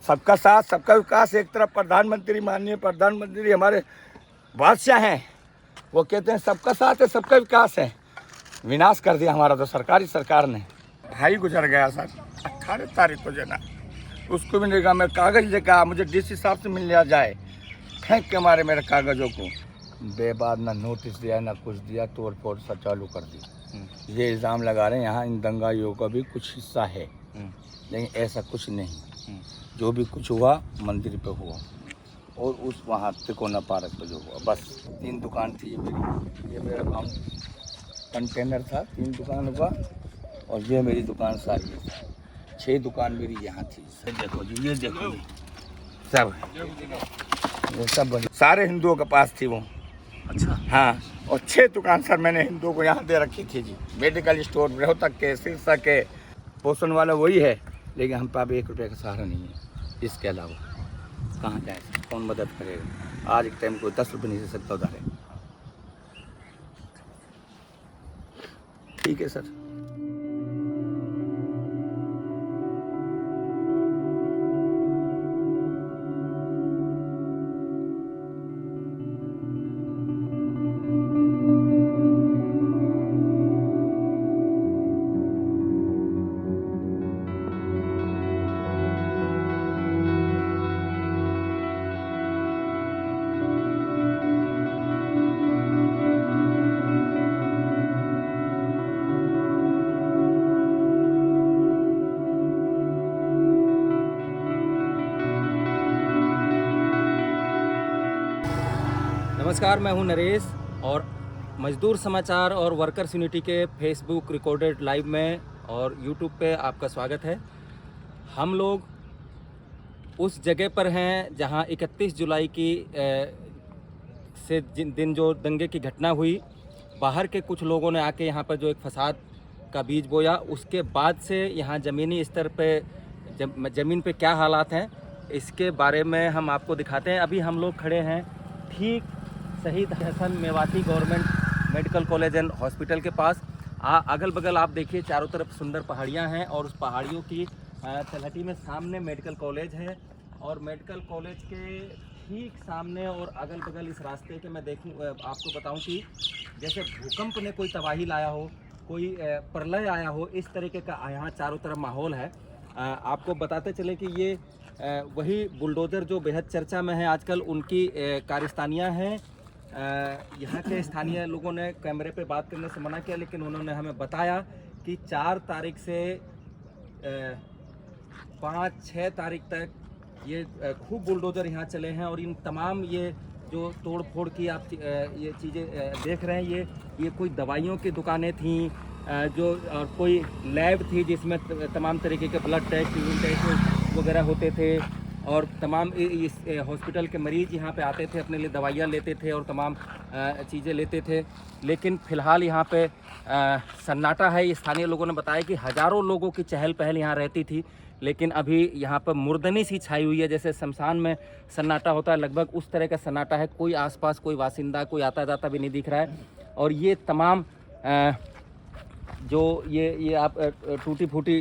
सबका साथ सबका विकास। एक तरफ प्रधानमंत्री, माननीय प्रधानमंत्री हमारे बादशाह हैं, वो कहते हैं सबका साथ है सबका विकास है। विनाश कर दिया हमारा तो सरकार ने। भाई गुजर गया सर 18 तारीख को जना, उसको भी नहीं कहा मैं कागज़ लेकर मुझे डीसी साहब से मिल लिया जाए, फेंक के मारे मेरे कागज़ों को। बेबाद ना नोटिस दिया ना कुछ दिया, तोड़ फोड़ सब चालू कर दी। ये इल्ज़ाम लगा रहे हैं यहाँ इन दंगाइयों का भी कुछ हिस्सा है, लेकिन ऐसा कुछ नहीं। जो भी कुछ हुआ मंदिर पे हुआ और उस वहाँ तिकोना पार्क पे जो हुआ, बस 3 दुकान थी ये मेरा काम कंटेनर था, 3 दुकान हुआ और ये मेरी दुकान सारी है। 6 दुकान मेरी यहाँ थी। देखो जी, ये देखो जी, सब ये सब बनी सारे हिंदुओं के पास थी वो। अच्छा। हाँ, और 6 दुकान सर मैंने हिंदुओं को यहाँ दे रखी थी जी। मेडिकल स्टोर रोहतक के, सिरसा के, पोषण वाला वही है, लेकिन हम पे अब 1 रुपये का सहारा नहीं है। इसके अलावा कहाँ जाए, कौन मदद करेगा? आज एक टाइम कोई 10 रुपये नहीं दे सकता उधार है। ठीक है सर। नमस्कार, मैं हूं नरेश और मजदूर समाचार और वर्कर्स यूनिटी के फेसबुक रिकॉर्डेड लाइव में और यूट्यूब पे आपका स्वागत है। हम लोग उस जगह पर हैं जहां 31 जुलाई की से जिन दिन जो दंगे की घटना हुई, बाहर के कुछ लोगों ने आके यहाँ पर जो एक फसाद का बीज बोया, उसके बाद से यहाँ ज़मीनी स्तर पे ज़मीन पे क्या हालात हैं इसके बारे में हम आपको दिखाते हैं। अभी हम लोग खड़े हैं ठीक Shaheed Hasan Mewati government medical college and hospital के पास। अगल बगल आप देखिए चारों तरफ सुंदर पहाड़ियां हैं और उस पहाड़ियों की तलहटी में सामने मेडिकल कॉलेज है और मेडिकल कॉलेज के ठीक सामने और अगल बगल इस रास्ते के मैं देखूं आपको बताऊं कि जैसे भूकंप ने कोई तबाही लाया हो, कोई प्रलय आया हो, इस तरीके का यहाँ चारों तरफ माहौल है। आपको बताते चले कि ये वही बुलडोज़र जो बेहद चर्चा में है आजकल, उनकी कारस्तानियाँ हैं। यहाँ के स्थानीय लोगों ने कैमरे पे बात करने से मना किया, लेकिन उन्होंने हमें बताया कि 4 तारीख से 5-6 तारीख तक ये खूब बुलडोज़र यहाँ चले हैं और इन तमाम ये जो तोड़ फोड़ की आप ये चीज़ें देख रहे हैं, ये कोई दवाइयों की दुकानें थीं, जो और कोई लैब थी जिसमें तमाम तरीके के ब्लड टेस्ट, यूरिन टेस्ट वगैरह होते थे और तमाम इस हॉस्पिटल के मरीज़ यहाँ पे आते थे, अपने लिए दवाइयाँ लेते थे और तमाम चीज़ें लेते थे। लेकिन फ़िलहाल यहाँ पे सन्नाटा है। स्थानीय लोगों ने बताया कि हज़ारों लोगों की चहल पहल यहाँ रहती थी, लेकिन अभी यहाँ पर मुर्दनी सी छाई हुई है। जैसे शमशान में सन्नाटा होता है, लगभग उस तरह का सन्नाटा है। कोई आसपास कोई वासिंदा, कोई आता जाता भी नहीं दिख रहा है। और ये तमाम जो ये आप टूटी फूटी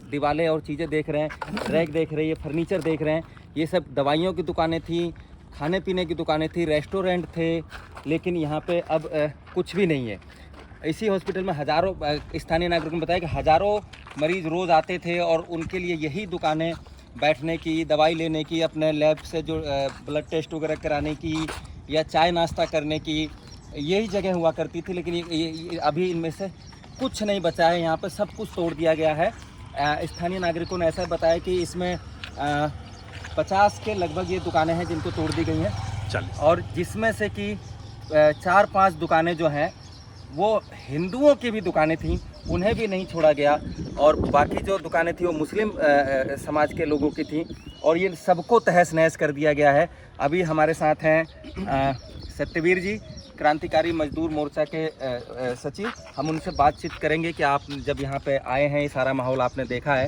दीवारें और चीज़ें देख रहे हैं, रैक देख रहे हैं, ये फर्नीचर देख रहे हैं, ये सब दवाइयों की दुकानें थी, खाने पीने की दुकानें थी, रेस्टोरेंट थे, लेकिन यहाँ पे अब कुछ भी नहीं है। इसी हॉस्पिटल में हज़ारों स्थानीय नागरिकों ने बताया कि हज़ारों मरीज़ रोज़ आते थे और उनके लिए यही दुकानें बैठने की, दवाई लेने की, अपने लैब से जो ब्लड टेस्ट वगैरह कराने की या चाय नाश्ता करने की, यही जगह हुआ करती थी। लेकिन ये अभी इनमें से कुछ नहीं बचा है। यहाँ पर सब कुछ तोड़ दिया गया है। स्थानीय नागरिकों ने ऐसा बताया कि इसमें 50 के लगभग ये दुकानें हैं जिनको तोड़ दी गई हैं, और जिसमें से कि 4-5 दुकानें जो हैं वो हिंदुओं की भी दुकानें थीं, उन्हें भी नहीं छोड़ा गया, और बाकी जो दुकानें थी वो मुस्लिम समाज के लोगों की थीं, और ये सबको तहस नहस कर दिया गया है। अभी हमारे साथ हैं सत्यवीर जी, क्रांतिकारी मजदूर मोर्चा के सचिव। हम उनसे बातचीत करेंगे कि आप जब यहाँ पे आए हैं, ये सारा माहौल आपने देखा है,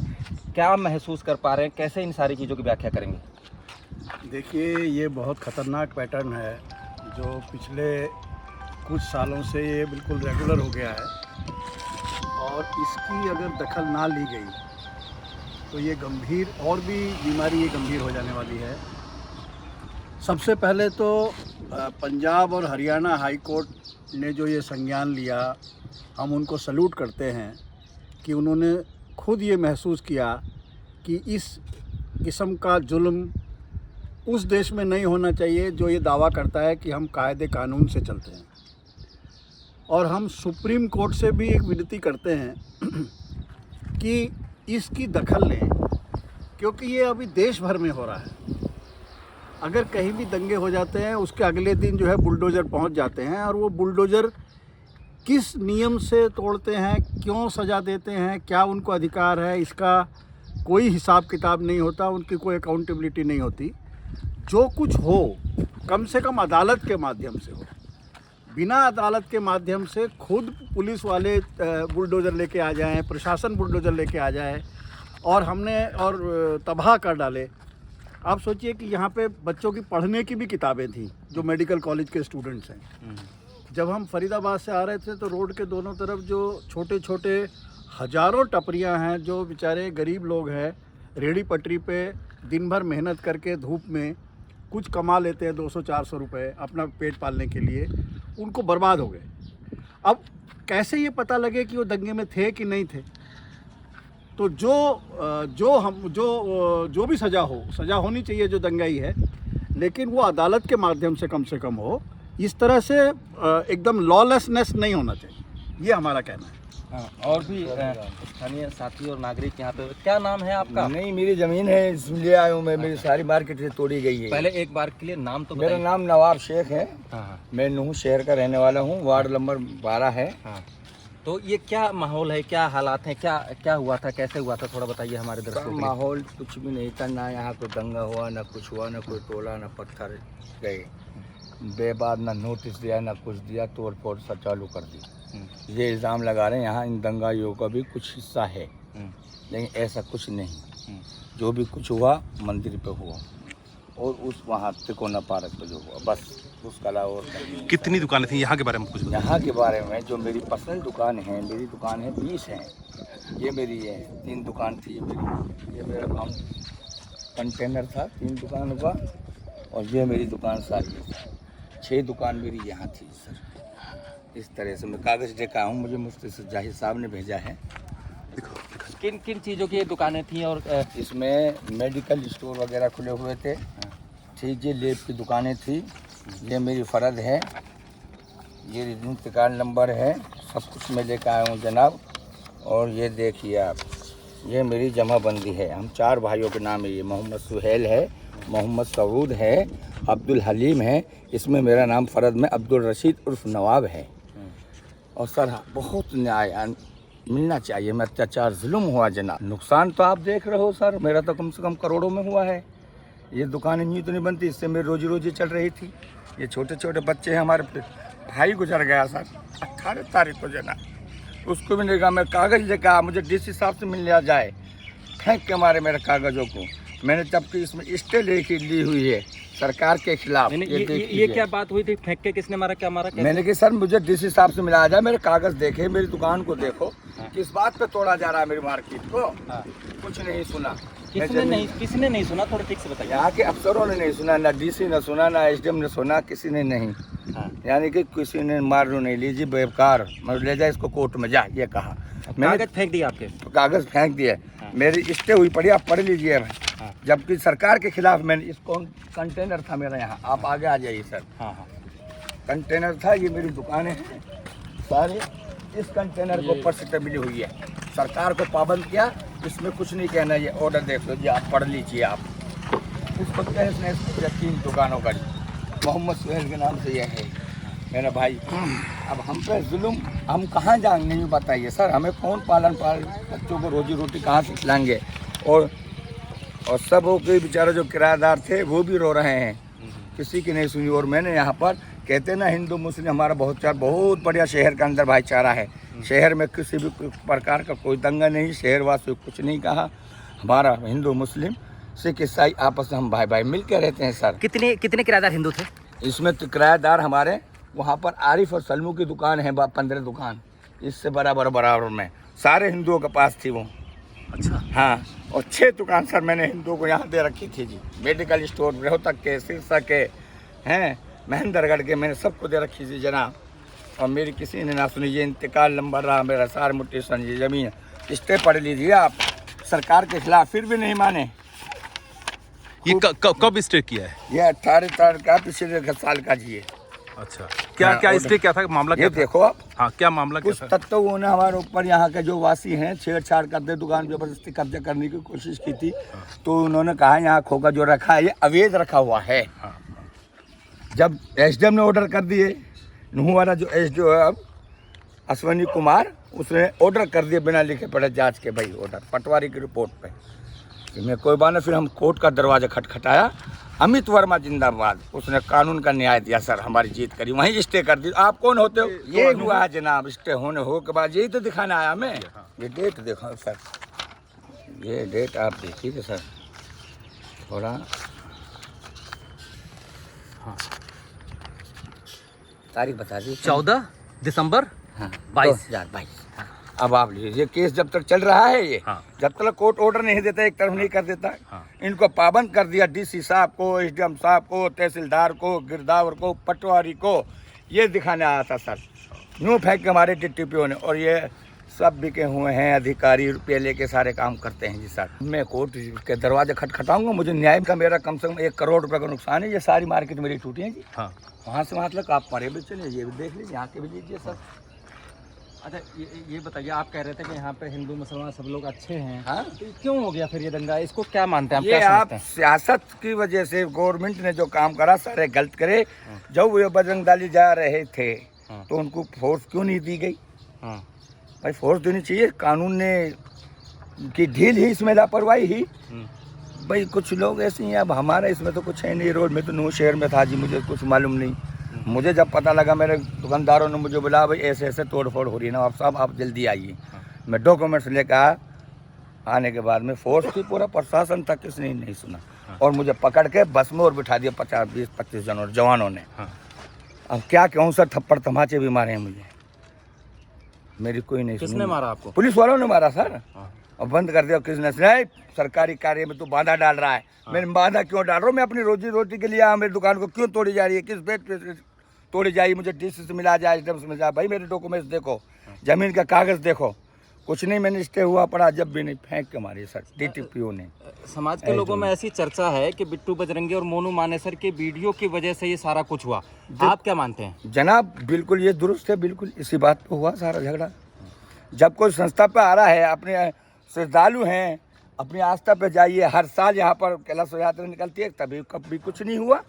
क्या महसूस कर पा रहे हैं, कैसे इन सारी चीज़ों की व्याख्या करेंगे? देखिए, ये बहुत ख़तरनाक पैटर्न है जो पिछले कुछ सालों से ये बिल्कुल रेगुलर हो गया है, और इसकी अगर दखल ना ली गई तो ये गंभीर और भी बीमारी ये गंभीर हो जाने वाली है। सबसे पहले तो पंजाब और हरियाणा हाई कोर्ट ने जो ये संज्ञान लिया, हम उनको सल्यूट करते हैं कि उन्होंने खुद ये महसूस किया कि इस किस्म का जुल्म उस देश में नहीं होना चाहिए जो ये दावा करता है कि हम कायदे कानून से चलते हैं। और हम सुप्रीम कोर्ट से भी एक विनती करते हैं कि इसकी दखल लें, क्योंकि ये अभी देश भर में हो रहा है। अगर कहीं भी दंगे हो जाते हैं, उसके अगले दिन जो है बुलडोज़र पहुंच जाते हैं, और वो बुलडोज़र किस नियम से तोड़ते हैं, क्यों सज़ा देते हैं, क्या उनको अधिकार है, इसका कोई हिसाब किताब नहीं होता, उनकी कोई अकाउंटेबिलिटी नहीं होती। जो कुछ हो कम से कम अदालत के माध्यम से हो। बिना अदालत के माध्यम से खुद पुलिस वाले बुलडोज़र लेके आ जाएं, प्रशासन बुलडोज़र लेके आ जाए और तबाह कर डाले। आप सोचिए कि यहाँ पे बच्चों की पढ़ने की भी किताबें थी, जो मेडिकल कॉलेज के स्टूडेंट्स हैं। जब हम फरीदाबाद से आ रहे थे तो रोड के दोनों तरफ जो छोटे छोटे हज़ारों टपरियाँ हैं, जो बेचारे गरीब लोग हैं, रेहड़ी पटरी पे दिन भर मेहनत करके धूप में कुछ कमा लेते हैं 200-400 रुपये अपना पेट पालने के लिए, उनको बर्बाद हो गए। अब कैसे ये पता लगे कि वो दंगे में थे कि नहीं थे? तो जो भी सज़ा होनी चाहिए जो दंगाई है, लेकिन वो अदालत के माध्यम से कम हो। इस तरह से एकदम लॉलेसनेस नहीं होना चाहिए, ये हमारा कहना है। हाँ, और भी स्थानीय साथी और नागरिक यहाँ पे। क्या नाम है आपका? नहीं, मेरी ज़मीन है, इसलिए आया हूँ मैं। मेरी सारी मार्केट से तोड़ी गई है। पहले एक बार के लिए नाम तो मेरा नाम नवाब शेख है। हाँ। मैं नूह शहर का रहने वाला हूँ, वार्ड नंबर 12 है। हाँ। तो ये क्या माहौल है, क्या हालात हैं, क्या हुआ था, कैसे हुआ था, थोड़ा बताइए हमारे दर्शकों के लिए। माहौल कुछ भी नहीं था, ना यहाँ कोई दंगा हुआ, ना कुछ हुआ, ना कोई टोला, ना पत्थर गए बेबाद, ना नोटिस दिया, ना कुछ दिया, तोड़ फोड़ सब चालू कर दी। ये इल्ज़ाम लगा रहे हैं यहाँ इन दंगाइयों का भी कुछ हिस्सा है, लेकिन ऐसा कुछ नहीं। जो भी कुछ हुआ मंदिर पे हुआ, और उस वहाँ तिकोना पार्क पे जो हुआ, बस उसका अलावा और नहीं। कितनी दुकानें थी यहाँ के बारे में कुछ बताइए। यहाँ के बारे में जो मेरी पर्सनल दुकान है, मेरी दुकान है 20 है। ये मेरी है, 3 दुकान थी मेरी। ये मेरा काम कंटेनर था 3 दुकान का, और ये मेरी दुकान सारी 6 दुकान मेरी यहाँ थी सर। इस तरह से मैं कागज़ लेकर हूँ, मुझे मुफ्ती से जाहिर साहब ने भेजा है। किन किन चीज़ों की दुकानें थी? और इसमें मेडिकल स्टोर वगैरह खुले हुए थे, ठीक, ये लेब की दुकानें थी। ये मेरी फ़र्द है, ये इंतकाल नंबर है, सब कुछ मैं लेकर आया हूँ जनाब। और ये देखिए आप, ये मेरी जमाबंदी है। हम 4 भाइयों के नाम है। ये मोहम्मद सुहेल है, मोहम्मद सऊद है, अब्दुल हलीम है। इसमें मेरा नाम फ़र्द में अब्दुल रशीद उर्फ नवाब है। और सर बहुत न्याय मिलना चाहिए। मैं अत्याचार जुल्म हुआ जनाब। नुकसान तो आप देख रहे हो सर, मेरा तो कम से कम करोड़ों में हुआ है। ये दुकानें यूँ तो नहीं बनती, इससे मेरी रोजी रोजी चल रही थी। ये छोटे छोटे बच्चे हैं हमारे, भाई गुजर गया सर 18 तारीख को जनाब। उसको भी नहीं कहा, मैं कागज़ लेकर मुझे डीसी साहब से मिल लिया जाए, फेंक के मारे मेरे कागज़ों को। मैंने जबकि इसमें स्टे ली हुई है सरकार के खिलाफ। ये क्या बात हुई थी? फेंक के किसने मारा, क्या मारा? मैंने कहा सर मुझे डीसी साहब से मिलाया जाए, मेरे कागज़ देखे, मेरी दुकान को देखो। किस बात पे तोड़ा जा रहा है मेरी मार्केट को? कुछ नहीं सुना। किसने नहीं सुना? थोड़ा ठीक से बताइए। यहाँ के अफसरों ने नहीं सुना, ना डीसी ने सुना, ना एसडीएम ने सुना, किसी ने नहीं। यानी कि किसी ने मारो नहीं, लीजिए बेकार, मतलब ले जाए इसको कोर्ट में जा, ये कहा। मैंने कागज फेंक दिया आपके? कागज़ फेंक दिए। मेरी स्टे हुई पड़ी, आप पढ़ लीजिए भाई। जबकि सरकार के खिलाफ मैंने इसको कंटेनर था मेरा यहाँ, आप आगे आ जाइए सर। कंटेनर था, ये मेरी दुकानें हैं सारे। इस कंटेनर को ऊपर से मिली हुई है, सरकार को पाबंद किया। इसमें कुछ नहीं कहना, ये ऑर्डर देख लीजिए, आप पढ़ लीजिए। आप इसको तहस नहस किया 3 दुकानों का, मोहम्मद सुहेल के नाम से ये है मेरा भाई। अब हम पे जुल्म हम कहाँ जाएंगे ये बताइए सर? हमें कौन पाल बच्चों को रोजी रोटी कहाँ से खिलाएंगे? और सब के बेचारे जो किराएदार थे वो भी रो रहे हैं, किसी की नहीं सुनी। और मैंने यहाँ पर कहते ना हिंदू मुस्लिम हमारा बहुत बढ़िया शहर के अंदर भाईचारा है। शहर में किसी भी प्रकार का कोई दंगा नहीं, शहरवासियों को कुछ नहीं कहा। हमारा हिंदू मुस्लिम सिख ईसाई आपस में हम भाई भाई मिल के रहते हैं सर। कितने किराएदार हिंदू थे इसमें? तो किराएदार हमारे वहाँ पर आरिफ और सलमू की दुकान है, 15 दुकान, इससे बराबर में सारे हिंदुओं के पास थी वो। अच्छा। हाँ, और 6 दुकान सर मैंने हिंदुओं को यहाँ दे रखी थी जी। मेडिकल स्टोर रोहतक के, सिरसा के, हैं महेंद्रगढ़ के, मैंने सबको दे रखी थी जनाब। और मेरी किसी ने ना सुनी। ये इंतकाल लंबा रहा मेरा, सार मुट्ठी सन ये ज़मीन स्टे पढ़ लीजिए आप सरकार के खिलाफ, फिर भी नहीं माने। ये कब स्टे किया है? ये 18 तारीख का पिछले साल का जी है। अच्छा, क्या हाँ, क्या स्टे क्या था, मामला ये क्या था? देखो आप, हाँ, क्या मामला क्या कुछ था? तत्वों ने हमारे ऊपर यहाँ के जो वासी हैं छेड़छाड़ करते, दुकान जबरदस्ती कब्जा करने की कोशिश की थी। तो उन्होंने कहा यहाँ खोखा जो रखा है ये अवैध रखा हुआ है। हाँ। जब एसडीएम ने ऑर्डर कर दिए, नूह वाला जो एसडीओ है अब अश्वनी कुमार, उसने ऑर्डर कर दिए बिना लिखे पढ़े जांच के, भाई ऑर्डर पटवारी की रिपोर्ट पे। मैं कोई बात नहीं, फिर हम कोर्ट का दरवाजा खटखटाया। अमित वर्मा जिंदाबाद, उसने कानून का न्याय दिया सर, हमारी जीत करी, वहीं स्टे कर दी। आप कौन होते हो? ये हुआ है जनाब, स्टे होने हो के बाद यही तो दिखाना आया मैं। ये डेट देखो सर, ये डेट आप देखिए सर थोड़ा। हाँ। तारीख बता दी। 14 दिसंबर हाँ, 2022। अब आप लीजिए, ये केस जब तक चल रहा है ये, हाँ। जब तक कोर्ट ऑर्डर नहीं देता, एक तरफ नहीं कर देता, हाँ। इनको पाबंद कर दिया। डीसी साहब को, एसडीएम साहब को, तहसीलदार को, गिरदावर को, पटवारी को, ये दिखाने आया था सर। यूँ फेंक के हमारे टीटीपीओ ने, और ये सब बिके हुए हैं अधिकारी, रुपये लेके सारे काम करते हैं जी सर। मैं कोर्ट के दरवाजे खटखटाऊंगा, मुझे न्याय का मेरा कम से कम 1 करोड़ रुपये का नुकसान है। ये सारी मार्केट मेरी टूटी है जी। हाँ। वहाँ से वहाँ तक आप परे भी चलिए, ये भी देख लीजिए, यहाँ के भी लीजिए सर। अच्छा, ये बताइए, आप कह रहे थे कि यहाँ पे हिंदू मुसलमान सब लोग अच्छे हैं। हाँ? तो क्यों हो गया फिर ये दंगा? इसको क्या मानते हैं आप? ये क्या आप समझते हैं? सियासत की वजह से गवर्नमेंट ने जो काम करा सारे गलत करे। जब वो बजरंग दल जा रहे थे तो उनको फोर्स क्यों नहीं दी गई? हाँ। भाई फोर्स देनी चाहिए। कानून ने की ढील ही इसमें लापरवाही ही। भाई कुछ लोग ऐसे ही, अब हमारा इसमें तो कुछ है नहीं। रोड में तो नूह शहर में था जी, मुझे कुछ मालूम नहीं। मुझे जब पता लगा, मेरे दुकानदारों ने मुझे बुलाया, भाई ऐसे ऐसे तोड़ फोड़ हो रही है ना आप साहब, आप जल्दी आइए। मैं डॉक्यूमेंट्स लेकर आने के बाद में फोर्स थी, पूरा प्रशासन था, किसी ने नहीं सुना। और मुझे पकड़ के बस में और बिठा दिया 50, 20, 25 जवानों ने। अब क्या कहूँ सर, थप्पड़ तमाचे भी मारे हैं मुझे, मेरी कोई नहीं सुनी। किसने मारा आपको? पुलिस वालों ने मारा सर, और बंद कर दिया। किसने? सरकारी कार्य में तो बाधा डाल रहा है। मैं बाधा क्यों डाल रहा हूँ? मैं अपनी रोजी रोटी के लिए मेरी दुकान को क्यों तोड़ी जा रही है? किस बेट पे तोड़ी जाएगी? मुझे डीसी से मिला जाए, एसडीएम से मिल जाए। भाई मेरे डॉक्यूमेंट्स देखो, जमीन का कागज देखो, कुछ नहीं। मैंने स्टे हुआ पड़ा, जब भी नहीं, फेंक के मारी सर टीटीपीओ ने। समाज के लोगों में ऐसी चर्चा है कि बिट्टू बजरंगी और मोनू मानेसर के वीडियो की वजह से ये सारा कुछ हुआ। आप क्या मानते हैं? जनाब बिल्कुल ये दुरुस्त है, बिल्कुल इसी बात पे हुआ सारा झगड़ा। जब कोई संस्था पे आ रहा है, अपने श्रद्धालु हैं, अपनी आस्था पे जाइए। हर साल यहाँ पर कलश यात्रा निकलती है, तभी कभी कुछ नहीं हुआ।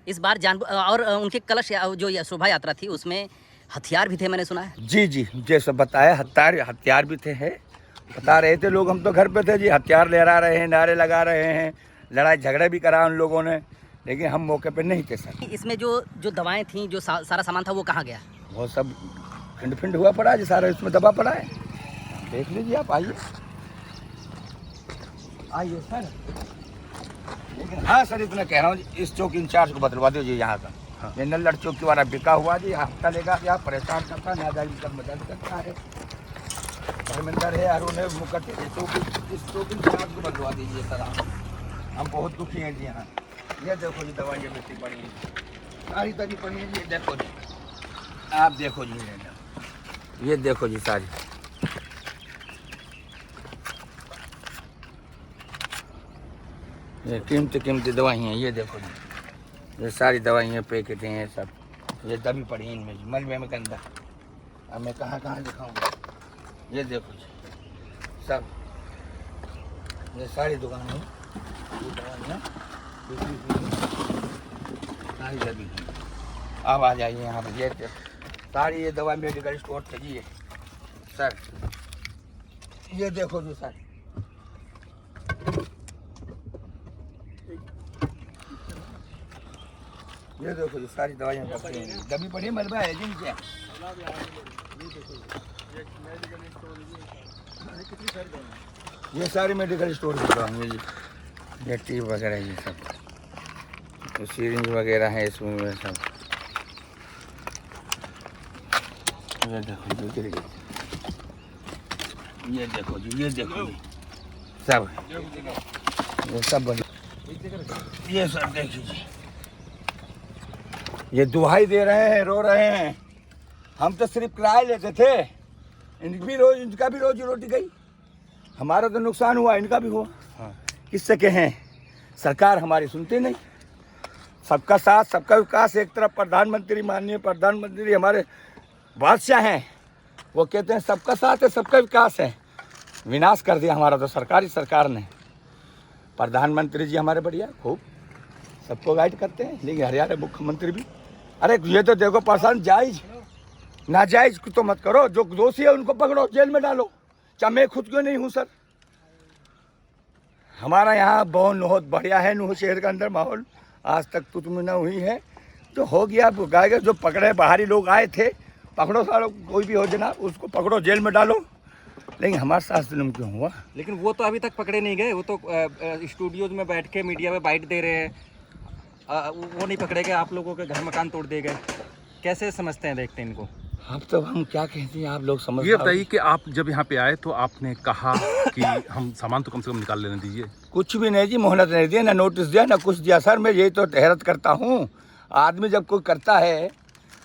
इस बार और उनके कलश जो ये शोभा यात्रा थी उसमें हथियार भी थे, मैंने सुना है। जी जी, जैसे बताया, हथियार भी थे, है बता रहे थे लोग। हम तो घर पे थे जी, हथियार लहरा रहे हैं, नारे लगा रहे हैं, लड़ाई झगड़े भी करा उन लोगों ने, लेकिन हम मौके पे नहीं थे सर। इसमें जो दवाएं थी, जो सारा सामान था, वो कहाँ गया? वो सब खिंड हुआ पड़ा है जी, सारा इसमें दबा पड़ा है। देख लीजिए आप, आइए आइए सर। लेकिन हाँ सर, इतना कह रहा हूँ जी, इस चौक इंचार्ज को बदलवा दो जी यहाँ का। ये नल्लड़ चौकी वाला बिका हुआ जी, हफ्ता लेगा, यहाँ परेशान करता, नाजायज कर मदद करता है, धर्मेंद्र है, अरुण है, मुकट है। इस चौक इंचार्ज को बदलवा दीजिए सर आप। हम बहुत दुखी हैं जी यहाँ। ये देखो जी, दवाइयाँ बेचती पड़ी हैं, सारी तरी पड़ी है जी। ये देखो जी, आप देखो जी, ये देखो जी सारी। ये कीमती दवाइयाँ हैं, ये देखो जी, ये सारी दवाइयाँ पैकेट हैं सब। ये दबी पड़ी हैं इनमें, मलबे में गंदा। अब मैं कहाँ दिखाऊंगा? ये देखो जी सब, ये सारी दुकान है, ये दवाइयाँ सारी दबी हैं। अब आ जाइए यहाँ पर, ये सारी ये दवा मेडिकल स्टोर से जी सर। ये देखो जी सर, ये देखो जी सारी दवाइयाँ दबी पड़ी है, मलबा है जी क्या? ये सारी मेडिकल स्टोर की दवाइयाँ जी, ये टीप वगैरह ये सब, तो सीरिंज वगैरह है इसमें सब। ये देखो जी, ये देखो जी, ये देखो जी, सब ये सब बने, ये सब देख लीजिए, ये दुहाई दे रहे हैं, रो रहे हैं। हम तो सिर्फ किराए लेते थे, इनका भी रोजी रोटी गई, हमारा तो नुकसान हुआ, इनका भी हुआ। किससे कहें, सरकार हमारी सुनती नहीं। सबका साथ सबका विकास, एक तरफ प्रधानमंत्री, माननीय प्रधानमंत्री हमारे बादशाह हैं, वो कहते हैं सबका साथ है सबका विकास है। विनाश कर दिया हमारा तो सरकारी सरकार ने। प्रधानमंत्री जी हमारे बढ़िया खूब सबको गाइड करते हैं, लेकिन हरियाणा मुख्यमंत्री भी, अरे ये तो देखो परेशान, जायज नाजायज तो मत करो, जो दोषी है उनको पकड़ो, जेल में डालो। चाहे मैं खुद क्यों नहीं हूँ सर, हमारा यहाँ बहुत बढ़िया है नूह शहर के अंदर माहौल, आज तक कुछ न हुई है, तो हो गया गाएगा। जो पकड़े बाहरी लोग आए थे, पकड़ो सारो, कोई भी हो जनाब उसको पकड़ो, जेल में डालो, लेकिन हमारे साथ जुल्म क्यों हुआ? लेकिन वो तो अभी तक पकड़े नहीं गए, वो तो स्टूडियोज में बैठ के मीडिया में बाइट दे रहे हैं, वो नहीं पकड़े गए, आप लोगों के घर मकान तोड़ दिए गए। कैसे समझते हैं, देखते हैं इनको? अब तो हम क्या कहते हैं, आप लोग समझ। ये बताइए कि आप जब यहाँ पे आए तो आपने कहा कि हम सामान तो कम से कम निकाल लेने दीजिए। कुछ भी नहीं जी, मोहलत नहीं दिया, ना नोटिस दिया, ना कुछ दिया सर। मैं यही तो हैरत करता हूँ, आदमी जब कोई करता है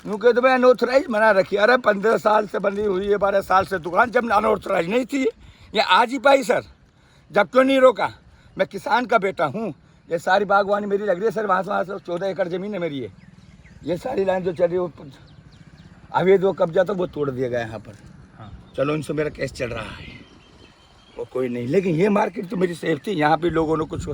यूँ कहते भाई अनऑथराइज मना रखी। अरे 15 साल से बंदी हुई है, 12 साल से दुकान, जब अनऑथराइज नहीं थी ये आज ही पाई सर, जब क्यों नहीं रोका? मैं किसान का बेटा हूँ, ये सारी बागवानी मेरी लग रही है सर, वहाँ से 14 एकड़ ज़मीन है मेरी। ये सारी लाइन जो चल रही है अवैध वो कब्जा तो वो तोड़ दिया गया यहाँ पर। हाँ। चलो इनसे मेरा केस चल रहा है, वो कोई नहीं, लेकिन ये मार्केट तो मेरी सेफ थी। यहाँ पे लोगों ने कुछ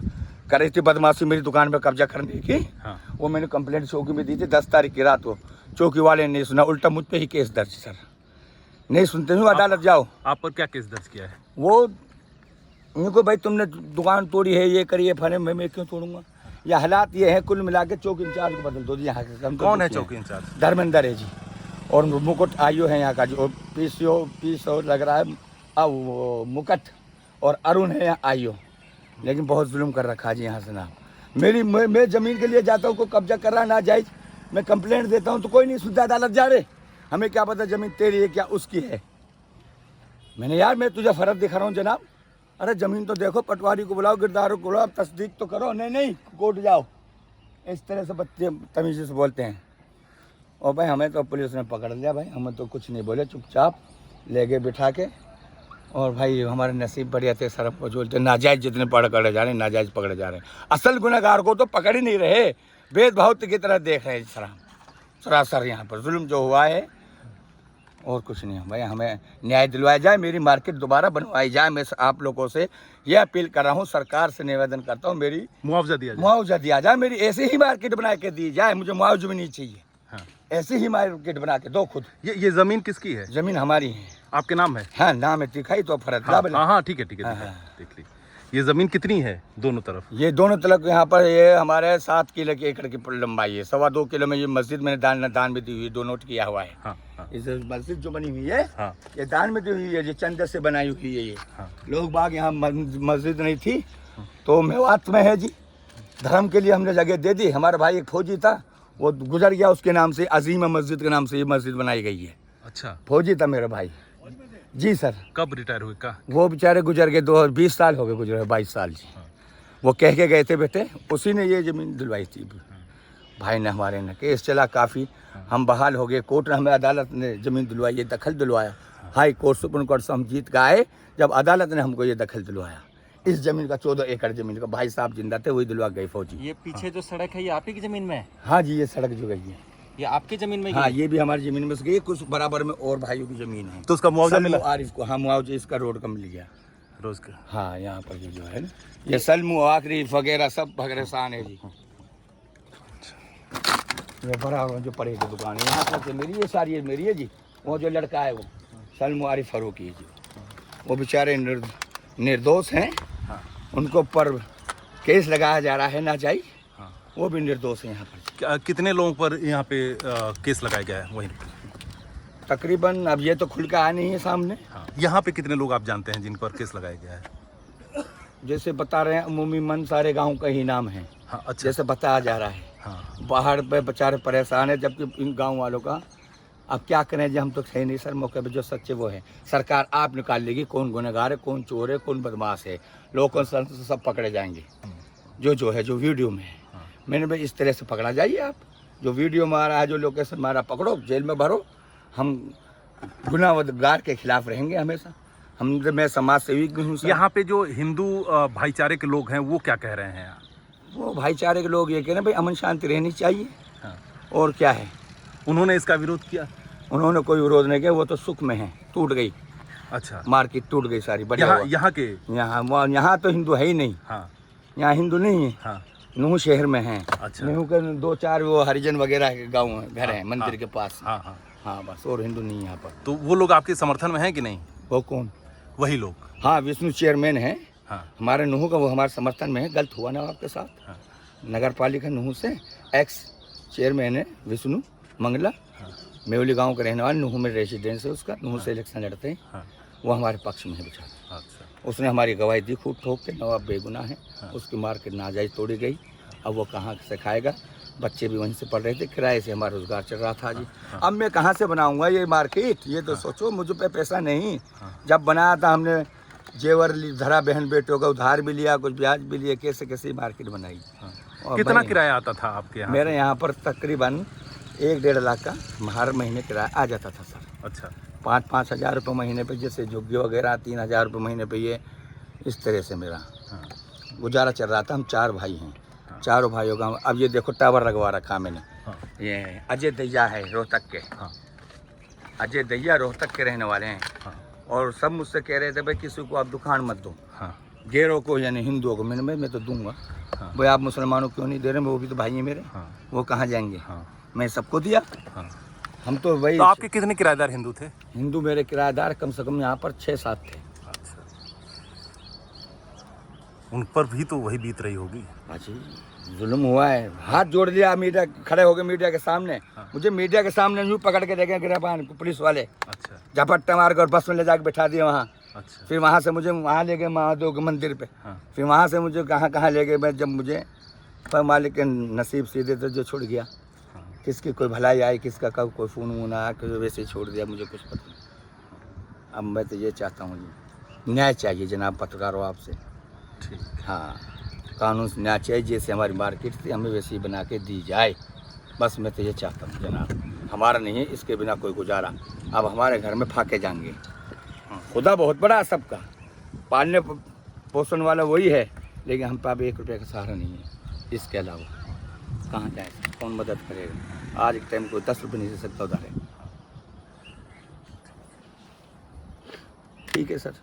कर रही थी बदमाशी मेरी दुकान पर कब्जा करने की। हाँ। वो मैंने कंप्लेंट चौकी में दी थी 10 तारीख की रात को, चौकी वाले ने नहीं सुना, उल्टा मुझ पे ही केस दर्ज सर। नहीं सुनते हूँ, अदालत जाओ। आप पर क्या केस दर्ज किया है? वो उनको भाई तुमने दुकान तोड़ी है, ये करिए फने, मैं क्यों तोड़ूंगा? ये हालात ये है, कुल मिला के चौकी इंचार्ज को बदल दो जी यहाँ के। कौन है चौकी इंचार्ज? धर्मेंद्र है जी, और मुकुट आईओ है यहाँ का जो पीसीओ लग रहा है, वो मुकुट, और अरुण है यहाँ आईओ। लेकिन बहुत जुल्म कर रखा है जी यहाँ से ना। मैं ज़मीन के लिए जाता हूँ, कोई कब्जा कर रहा ना जायज, मैं कंप्लेंट देता हूँ तो कोई नहीं सुनता, अदालत जा रहे। हमें क्या पता ज़मीन तेरी है क्या उसकी है। मैंने यार मैं तुझे फ़र्क दिखा रहा हूँ जनाब, अरे ज़मीन तो देखो, पटवारी को बुलाओ, गिरदारों को बुलाओ, तस्दीक तो करो। नहीं कोर्ट जाओ, इस तरह से बच्चे तमीज़ से बोलते हैं। और भाई हमें तो पुलिस ने पकड़ लिया भाई, हमें तो कुछ नहीं बोले, चुपचाप ले गए बिठा के। और भाई हमारे नसीब बढ़िया थे सर, को बोलते नाजायज जितने पकड़े जा रहे हैं, नाजायज पकड़े जा रहे हैं, असल गुनहगार को तो पकड़ ही नहीं रहे, भेदभाव की तरह देख रहे हैं सर। सरासर यहाँ पर जुल्म जो हुआ है और कुछ नहीं है भाई, हमें न्याय दिलवाया जाए, मेरी मार्केट दोबारा बनवाई जाए। मैं आप लोगों से यह अपील कर रहा हूँ, सरकार से निवेदन करता हूँ, मेरी मुआवजा दिया जाए, मेरी ऐसी ही मार्केट बना के दी जाए, मुझे मुआवजा भी नहीं चाहिए। हाँ। ऐसी ही मार्केट बना के दो खुद। ये ज़मीन किसकी है? ज़मीन हमारी है। आपके नाम है? हाँ नाम है, दिखाई तो फर्क। हाँ ठीक है देख ली। ये ज़मीन कितनी है दोनों तरफ? ये दोनों तरफ यहाँ पर ये हमारे 7 किलो एकड़ की लंबाई है, 2.25 किलो में। ये मस्जिद मैंने दान में दी हुई, दो नोट किया हुआ है। हाँ। इस मस्जिद जो बनी हुई है, हाँ। ये दान में दी हुई है, ये चंदे से बनाई हुई है। ये हाँ। लोग बाग यहाँ मस्जिद नहीं थी तो मेवात में है जी, धर्म के लिए हमने जगह दे दी। हमारा भाई एक फौजी था, वो गुजर गया, उसके नाम से अजीम मस्जिद के नाम से ये मस्जिद बनाई गई है। अच्छा, फौजी था मेरा भाई जी सर। कब रिटायर हुए का? वो बेचारे गुजर गए, 20 साल हो गए गुजरे, 22 साल जी। वो कह के गए थे बेटे, उसी ने ये ज़मीन दिलवाई थी भाई ने, हमारे ने केस चला काफ़ी, हम बहाल हो गए, कोर्ट ने हमें, अदालत ने ज़मीन दिलवाई, ये दखल दिलवाया। हाई कोर्ट सुप्रीम कोर्ट से हम जीत के आए, जब अदालत ने हमको ये दखल दिलवाया इस ज़मीन का, 14 एकड़ ज़मीन का। भाई साहब जिंदा थे, वही दिलवा गए फौजी। ये पीछे जो सड़क है ये आप ही की ज़मीन में है? हाँ जी, ये सड़क जो गई है ये आपकी ज़मीन में? हाँ, ये भी हमारी ज़मीन में से गई, कुछ बराबर में और भाइयों की ज़मीन है। तो उसका मुआवजा मिला? आरिफ को हाँ मुआवजा इसका रोड का मिल गया रोज का। हाँ, यहाँ पर जो है ना, ये सलमू आखिरी वगैरह सब भगरेसान है जी। ये बड़ा जो पड़े की दुकान है यहाँ पर मेरी, ये सारी मेरी है जी। वो जो लड़का है वो सलमू आरिफ फरूकी है जी, वो बेचारे निर्दोष हैं, उनको पर केस लगाया जा रहा है नाजायज, वो भी निर्दोष है यहाँ पर। कितने लोगों पर यहाँ पे केस लगाया गया है? वहीं तकरीबन अब ये तो खुल के आया नहीं है सामने। यहाँ पे कितने लोग आप जानते हैं जिन पर केस लगाया गया है? जैसे बता रहे हैं अमूमन सारे गाँव का ही नाम है। हाँ, अच्छा। जैसे बताया जा रहा है। हाँ। बाहर पे बेचारे परेशान है, जबकि इन गांव वालों का अब क्या करें जी, हम तो थे नहीं सर मौके पे, जो सच्चे वो है। सरकार आप निकाल लेगी कौन गुनहगार है, कौन चोर है, कौन बदमाश है। लोकल से सब पकड़े जाएंगे, जो है जो वीडियो में है। मैंने भाई इस तरह से पकड़ा जाइए, आप जो वीडियो में आ रहा है, जो लोकेशन मारा, पकड़ो, जेल में भरो। हम गुनाहगार के खिलाफ रहेंगे हमेशा। मैं समाज सेवी भी हूँ सर। यहाँ पे जो हिंदू भाईचारे के लोग हैं वो क्या कह रहे हैं? वो भाईचारे के लोग ये कह रहे हैं भाई अमन शांति रहनी चाहिए। हाँ। और क्या है, उन्होंने इसका विरोध किया? उन्होंने कोई विरोध नहीं किया, वो तो सुख में है, टूट गई अच्छा, मार्केट, टूट गई सारी। बढ़िया यहाँ तो हिंदू है ही नहीं। हाँ, यहाँ हिंदू नहीं है। हाँ, नूह शहर में है। अच्छा। नूह के 2-4 वो हरिजन वगैरह के गाँव है, घर है मंदिर के पास। हाँ, हाँ। हाँ बस, और हिंदू नहीं यहाँ पर। तो वो लोग आपके समर्थन में हैं कि नहीं? वो कौन? वही लोग। हाँ, विष्णु चेयरमैन है हाँ, हमारे नूह का, वो हमारे समर्थन में है। गलत हुआ ना आपके साथ? हाँ। नगर पालिका नूह से एक्स चेयरमैन है विष्णु मंगला। हाँ। मेवली गांव का रहने वाला, नूह में रेसिडेंस है उसका, नूह से इलेक्शन लड़ते हैं। हाँ। वो हमारे पक्ष में है बेचारा। अच्छा। उसने हमारी गवाही दी खूब ठोक के, नवाब बेगुनाह है। उसकी मार्केट नाजायज तोड़ी गई। अब वो कहाँ से खाएगा? बच्चे भी वहीं से पढ़ रहे थे, किराए से हमारा रोजगार चल रहा था जी। अब मैं कहाँ से बनाऊंगा ये मार्केट? ये तो सोचो, मुझे पे पैसा नहीं। जब बनाया था हमने जेवर धरा, बहन बेटों का उधार भी लिया, कुछ ब्याज भी लिया, कैसे कैसे मार्केट बनाई। और कितना भाई, किराया आता था आपके यहाँ? मेरे यहाँ पर तकरीबन 1-1.5 लाख का हर महीने किराया आ जाता था सर। अच्छा। 5-5 हज़ार रुपये महीने पे, जैसे झुग्गी वगैरह 3 हज़ार रुपये महीने पे, ये इस तरह से मेरा गुजारा चल रहा था। हम 4 भाई हैं, चारों भाइयों का। अब ये देखो टावर लगवा रखा मैंने। ये अजय दैया है रोहतक के। अजय दैया रोहतक के रहने वाले हैं। और सब मुझसे कह रहे थे भाई किसी को आप दुकान मत दो, गैरों को यानी हिंदुओं को। मैं तो दूंगा भाई, आप मुसलमानों को क्यों नहीं दे रहे? वो भी तो भाई हैं मेरे। वो कहाँ जाएंगे? मैं सबको दिया। हम तो भाई। तो आपके कितने किराएदार हिंदू थे? हिंदू मेरे किराएदार कम से कम यहाँ पर 6-7 थे। अच्छा। उन पर भी तो वही बीत रही होगी। जी, जुल्म हुआ है। हाथ जोड़ दिया, मीडिया खड़े हो गए मीडिया के सामने। मुझे मीडिया के सामने यूँ पकड़ के देखे गिरफ्तार पुलिस वाले। अच्छा। झपट्टा मार कर बस में ले जाकर बैठा दिया वहाँ। अच्छा। फिर वहाँ से मुझे वहाँ ले गए महादेव के मंदिर पे। फिर वहाँ से मुझे कहाँ ले गए। मैं जब मुझे पर मालिक के नसीब सीधे तो जो छुड़ गया। किसकी कोई भलाई आई, किसका कब कोई फ़ोन वून आया, कि वैसे ही छोड़ दिया, मुझे कुछ पता नहीं। अब मैं तो ये चाहता हूँ जी, न्याय चाहिए जनाब पत्रकारों आपसे। ठीक। हाँ, कानून से न्याय चाहिए। जैसे हमारी मार्केट थी हमें वैसे ही बना के दी जाए, बस मैं तो ये चाहता हूँ जनाब। हमारा नहीं है इसके बिना कोई गुजारा। अब हमारे घर में फाके जाएंगे। खुदा बहुत बड़ा है, सबका पालने पोषण वाला वही है, लेकिन हम पे अब 1 रुपये का सहारा नहीं है। इसके अलावा कहाँ जाए, कौन मदद करेगा? आज के टाइम कोई 10 रुपये नहीं दे सकता उधार है। ठीक है सर।